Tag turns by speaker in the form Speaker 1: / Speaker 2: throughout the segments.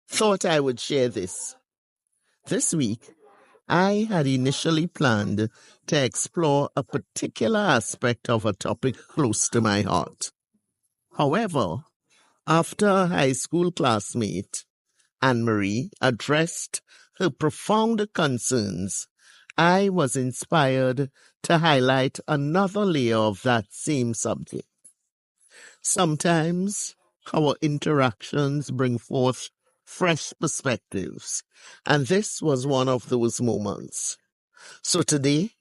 Speaker 1: thought I would share this. This week, I had initially planned to explore a particular aspect of a topic close to my heart. However, after a high school classmate, Anne-Marie, addressed her profound concerns, I was inspired to highlight another layer of that same subject. Sometimes our interactions bring forth fresh perspectives, and this was one of those moments. So today,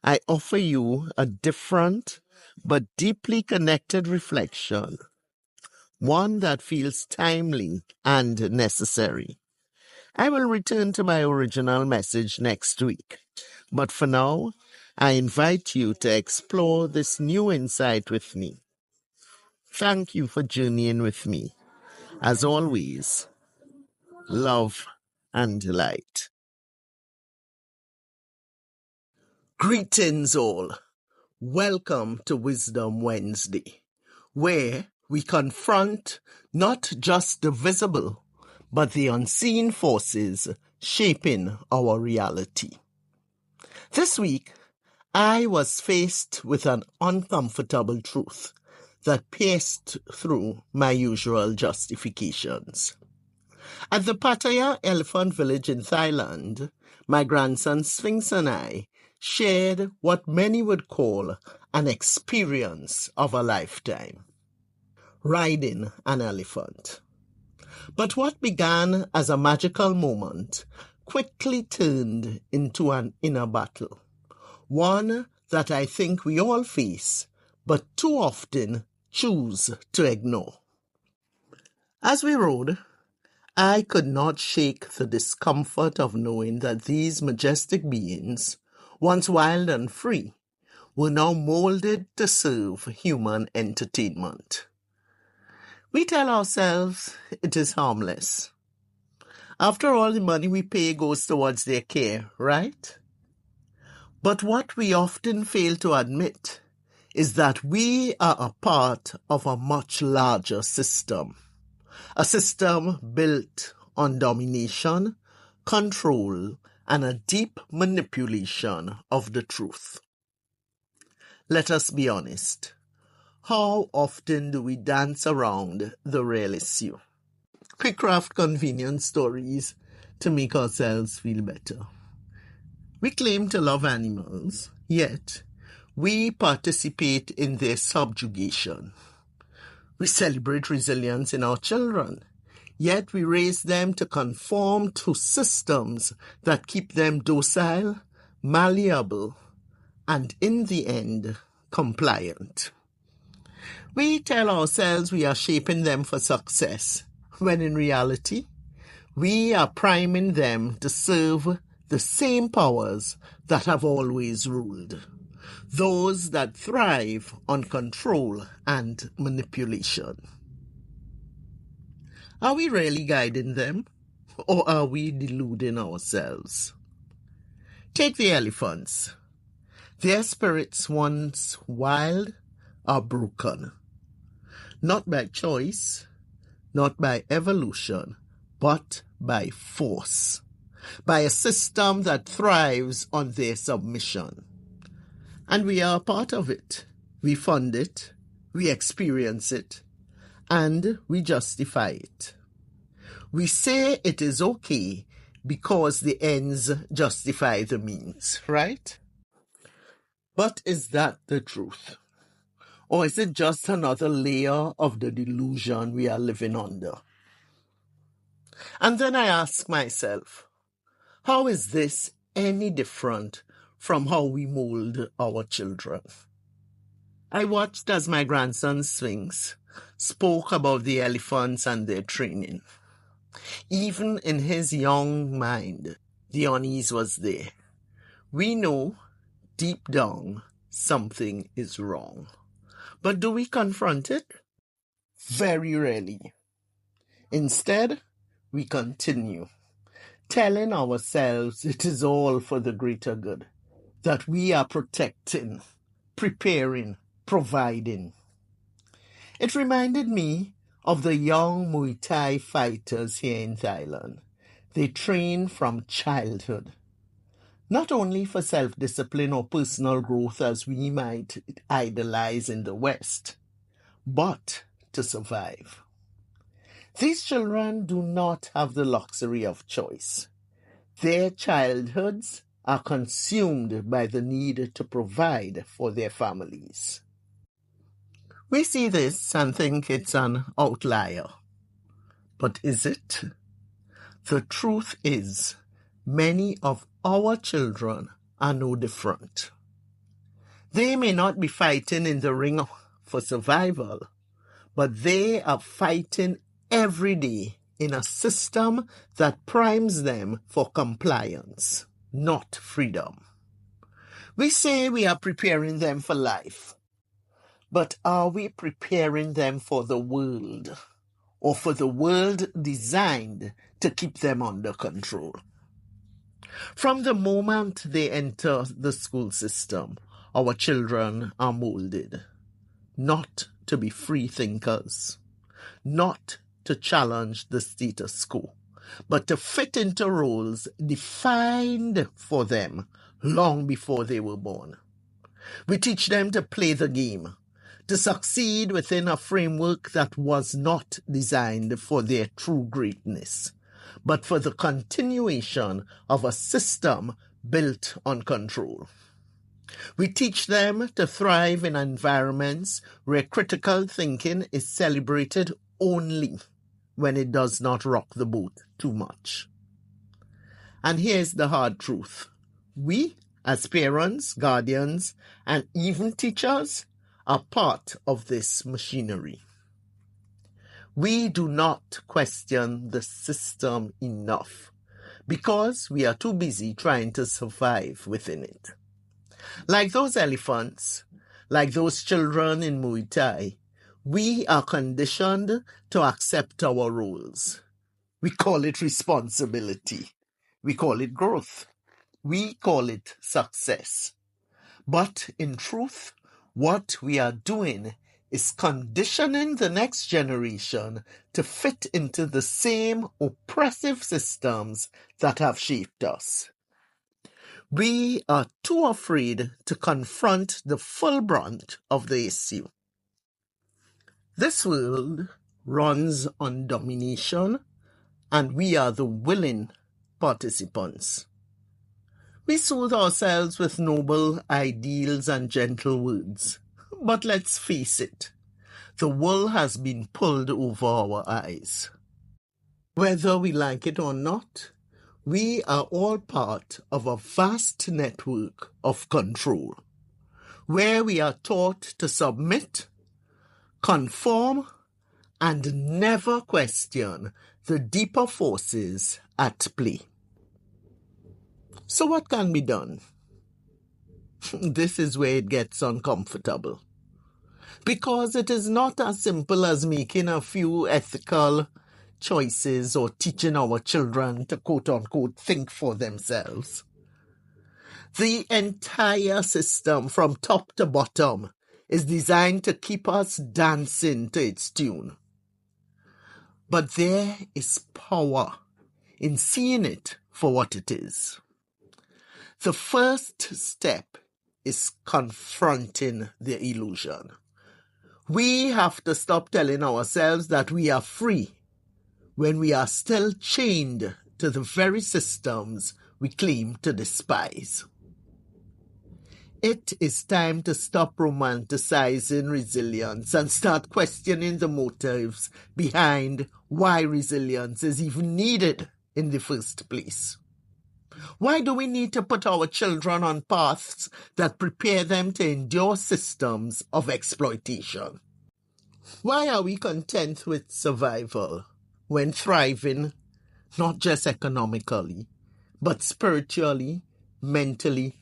Speaker 1: I offer you a different but deeply connected reflection, one that feels timely and necessary. I will return to my original message next week, but for now, I invite you to explore this new insight with me. Thank you for journeying with me. As always, love and light. Greetings all. Welcome to Wisdom Wednesday, where we confront not just the visible, but the unseen forces shaping our reality. This week, I was faced with an uncomfortable truth that pierced through my usual justifications. At the Pattaya Elephant Village in Thailand, my grandson Sphinx and I shared what many would call an experience of a lifetime, riding an elephant. But what began as a magical moment quickly turned into an inner battle, one that I think we all face, but too often choose to ignore. As we rode, I could not shake the discomfort of knowing that these majestic beings, once wild and free, were now molded to serve human entertainment. We tell ourselves it is harmless. After all, the money we pay goes towards their care, right? But what we often fail to admit is that we are a part of a much larger system. A system built on domination, control, and a deep manipulation of the truth. Let us be honest. How often do we dance around the real issue? We craft convenient stories to make ourselves feel better. We claim to love animals, yet we participate in their subjugation. We celebrate resilience in our children, yet we raise them to conform to systems that keep them docile, malleable, and in the end, compliant. We tell ourselves we are shaping them for success, when in reality, we are priming them to serve the same powers that have always ruled, those that thrive on control and manipulation. Are we really guiding them, or are we deluding ourselves? Take the elephants. Their spirits, once wild, are broken. Not by choice, not by evolution, but by force, by a system that thrives on their submission. And we are a part of it. We fund it, we experience it, and we justify it. We say it is okay because the ends justify the means, right? But is that the truth? Or is it just another layer of the delusion we are living under? And then I ask myself, how is this any different from how we mold our children? I watched as my grandson Sphinx spoke about the elephants and their training. Even in his young mind, the unease was there. We know, deep down, something is wrong. But do we confront it? Very rarely. Instead, we continue, telling ourselves it is all for the greater good, that we are protecting, preparing, providing. It reminded me of the young Muay Thai fighters here in Thailand. They train from childhood, not only for self-discipline or personal growth as we might idolize in the West, but to survive. These children do not have the luxury of choice. Their childhoods are consumed by the need to provide for their families. We see this and think it's an outlier. But is it? The truth is, many of our children are no different. They may not be fighting in the ring for survival, but they are fighting every day in a system that primes them for compliance, not freedom. We say we are preparing them for life, but are we preparing them for the world, or for the world designed to keep them under control? From the moment they enter the school system, our children are molded, not to be free thinkers, not to challenge the status quo, but to fit into roles defined for them long before they were born. We teach them to play the game, to succeed within a framework that was not designed for their true greatness, but for the continuation of a system built on control. We teach them to thrive in environments where critical thinking is celebrated only when it does not rock the boat too much. And here's the hard truth. We, as parents, guardians, and even teachers, are part of this machinery. We do not question the system enough because we are too busy trying to survive within it. Like those elephants, like those children in Muay Thai, we are conditioned to accept our roles. We call it responsibility. We call it growth. We call it success. But in truth, what we are doing is conditioning the next generation to fit into the same oppressive systems that have shaped us. We are too afraid to confront the full brunt of the issue. This world runs on domination, and we are the willing participants. We soothe ourselves with noble ideals and gentle words. But let's face it, the wool has been pulled over our eyes. Whether we like it or not, we are all part of a vast network of control, where we are taught to submit, conform, and never question the deeper forces at play. So what can be done? This is where it gets uncomfortable. Because it is not as simple as making a few ethical choices or teaching our children to quote-unquote think for themselves. The entire system from top to bottom is designed to keep us dancing to its tune. But there is power in seeing it for what it is. The first step is confronting the illusion. We have to stop telling ourselves that we are free when we are still chained to the very systems we claim to despise. It is time to stop romanticizing resilience and start questioning the motives behind why resilience is even needed in the first place. Why do we need to put our children on paths that prepare them to endure systems of exploitation? Why are we content with survival when thriving, not just economically, but spiritually, mentally,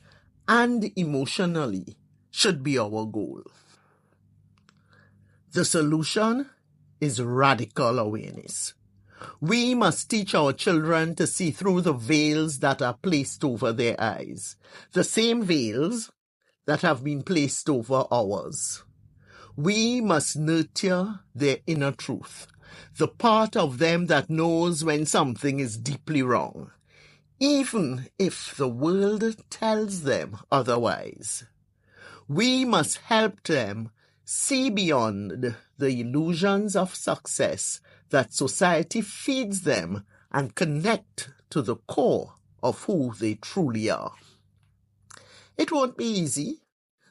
Speaker 1: and emotionally, should be our goal? The solution is radical awareness. We must teach our children to see through the veils that are placed over their eyes, the same veils that have been placed over ours. We must nurture their inner truth, the part of them that knows when something is deeply wrong, even if the world tells them otherwise. We must help them see beyond the illusions of success that society feeds them and connect to the core of who they truly are. It won't be easy.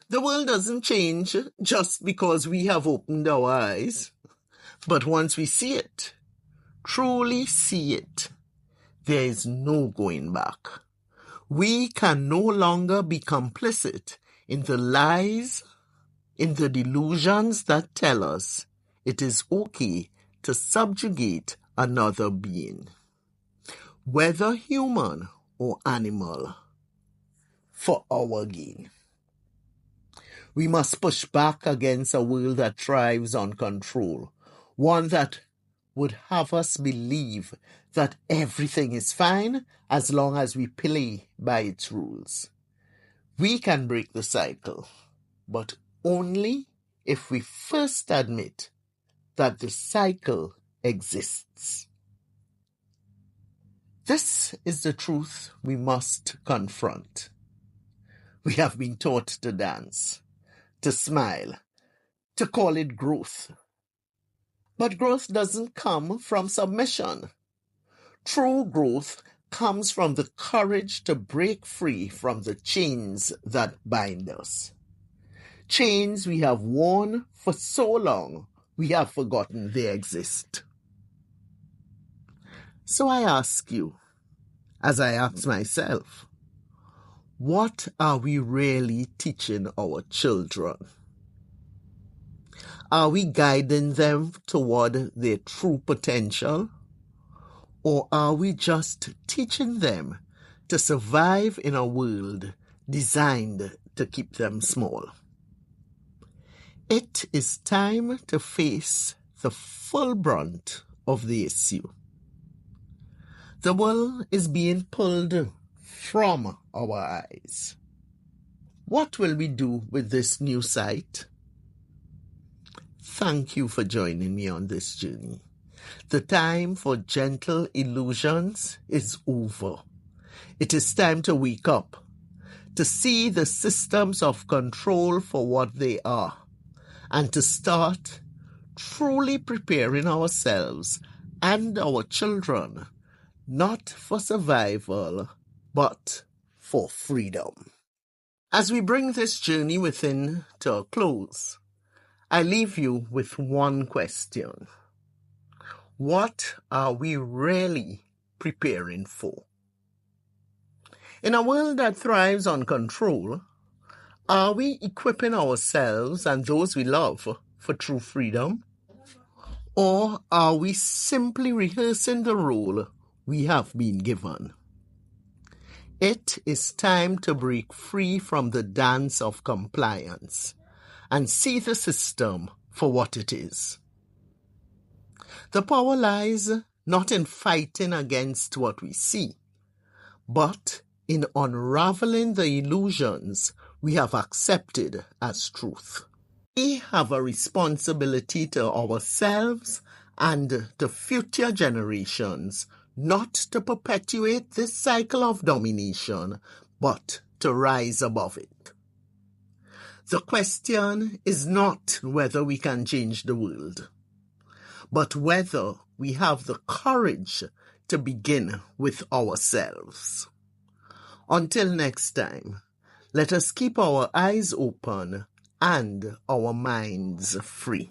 Speaker 1: The world doesn't change just because we have opened our eyes. But once we see it, truly see it, there is no going back. We can no longer be complicit in the lies, in the delusions that tell us it is okay to subjugate another being, whether human or animal, for our gain. We must push back against a world that thrives on control, one that would have us believe that everything is fine as long as we play by its rules. We can break the cycle, but only if we first admit that the cycle exists. This is the truth we must confront. We have been taught to dance, to smile, to call it growth. But growth doesn't come from submission. True growth comes from the courage to break free from the chains that bind us. Chains we have worn for so long, we have forgotten they exist. So I ask you, as I ask myself, what are we really teaching our children? Are we guiding them toward their true potential? Or are we just teaching them to survive in a world designed to keep them small? It is time to face the full brunt of the issue. The world is being pulled from our eyes. What will we do with this new sight? Thank you for joining me on this journey. The time for gentle illusions is over. It is time to wake up, to see the systems of control for what they are, and to start truly preparing ourselves and our children, not for survival, but for freedom. As we bring this journey within to a close, I leave you with one question. What are we really preparing for? In a world that thrives on control, are we equipping ourselves and those we love for true freedom? Or are we simply rehearsing the role we have been given? It is time to break free from the dance of compliance and see the system for what it is. The power lies not in fighting against what we see, but in unraveling the illusions we have accepted as truth. We have a responsibility to ourselves and to future generations not to perpetuate this cycle of domination, but to rise above it. The question is not whether we can change the world, but whether we have the courage to begin with ourselves. Until next time, let us keep our eyes open and our minds free.